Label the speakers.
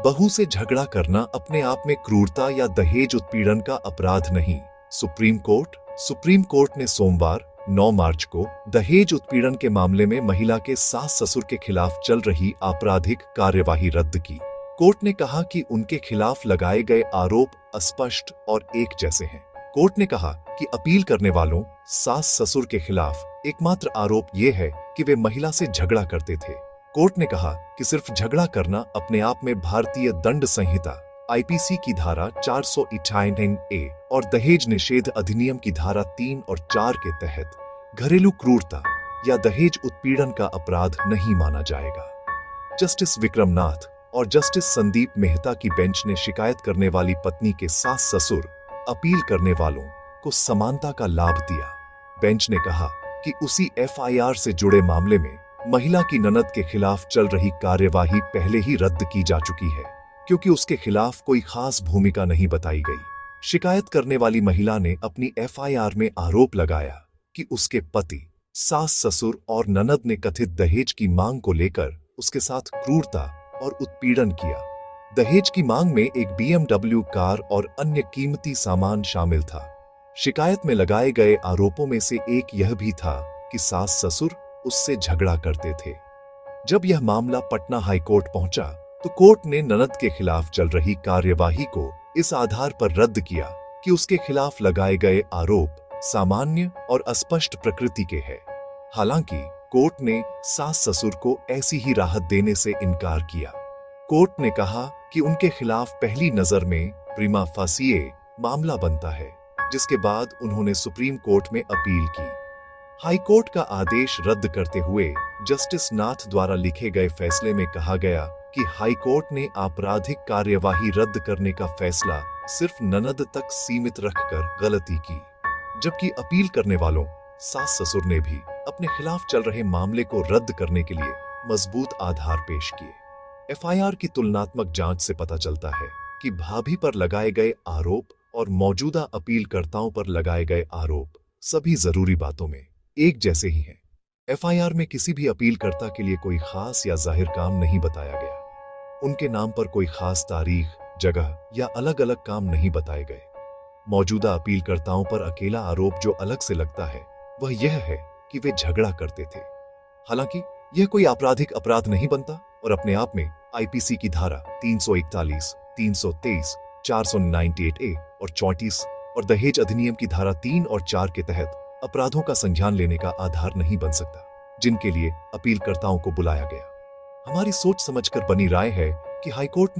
Speaker 1: बहू से झगड़ा करना अपने आप में क्रूरता या दहेज उत्पीड़न का अपराध नहीं। सुप्रीम कोर्ट ने सोमवार 9 मार्च को दहेज उत्पीड़न के मामले में महिला के सास ससुर के खिलाफ चल रही आपराधिक कार्यवाही रद्द की। कोर्ट ने कहा कि उनके खिलाफ लगाए गए आरोप अस्पष्ट और एक जैसे हैं। कोर्ट ने कहा कि अपील करने वालों सास ससुर के खिलाफ एकमात्र आरोप यह है कि वे महिला से झगड़ा करते थे। कोर्ट ने कहा कि सिर्फ झगड़ा करना अपने आप में भारतीय दंड संहिता आईपीसी की धारा 498 और दहेज निषेध अधिनियम की धारा 3 और 4 के तहत घरेलू क्रूरता या दहेज उत्पीड़न का अपराध नहीं माना जाएगा। जस्टिस विक्रम नाथ और जस्टिस संदीप मेहता की बेंच ने शिकायत करने वाली पत्नी के सास ससुर अपील करने वालों को समानता का लाभ दिया। बेंच ने कहा कि उसी एफआईआर से जुड़े मामले में महिला की ननद के खिलाफ चल रही कार्यवाही पहले ही रद्द की जा चुकी है, क्योंकि उसके खिलाफ कोई खास भूमिका नहीं बताई गई। शिकायत करने वाली महिला ने अपनी एफआईआर में आरोप लगाया कि उसके पति, सास ससुर और ननद ने कथित दहेज की मांग को लेकर उसके साथ क्रूरता और उत्पीड़न किया। दहेज की मांग में एक BMW कार और अन्य कीमती सामान शामिल था। शिकायत में लगाए गए आरोपों में से एक यह भी था कि सास ससुर उससे झगड़ा करते थे। जब यह मामला पटना हाई कोर्ट पहुंचा तो कोर्ट ने ननद के खिलाफ चल रही कार्यवाही को इस आधार पर रद्द किया कि उसके खिलाफ लगाए गए आरोप सामान्य और अस्पष्ट प्रकृति के हैं। हालांकि कोर्ट ने सास ससुर को ऐसी ही राहत देने से इनकार किया। कोर्ट ने कहा कि उनके खिलाफ पहली नजर में प्रिमा फासिए मामला बनता है, जिसके बाद उन्होंने सुप्रीम कोर्ट में अपील की। हाई कोर्ट का आदेश रद्द करते हुए जस्टिस नाथ द्वारा लिखे गए फैसले में कहा गया कि हाई कोर्ट ने आपराधिक कार्यवाही रद्द करने का फैसला सिर्फ ननद तक सीमित रखकर गलती की, जबकि अपील करने वालों सास ससुर ने भी अपने खिलाफ चल रहे मामले को रद्द करने के लिए मजबूत आधार पेश किए। एफआईआर की तुलनात्मक जांच से पता चलता है कि भाभी पर लगाए गए आरोप और मौजूदा अपीलकर्ताओं पर लगाए गए आरोप सभी जरूरी बातों में एक जैसे ही हैं। एफआईआर में किसी भी अपीलकर्ता के लिए कोई खास या जाहिर काम नहीं बताया गया। उनके नाम पर कोई खास तारीख, जगह या अलग अलग काम नहीं बताए गए। मौजूदा अपीलकर्ताओं पर अकेला आरोप जो अलग से लगता है वह यह है कि वे झगड़ा करते थे। हालांकि यह कोई आपराधिक अपराध नहीं बनता और अपने आप में आईपीसी की धारा 341, 323, 498A और 34 और दहेज अधिनियम की धारा 3 और 4 के तहत अपराधों का संज्ञान लेने का आधार नहीं बन सकता, जिनके लिए अपीलकर्ताओं को बुलाया गया। हमारी सोच समझकर बनी राय है कि हाईकोर्ट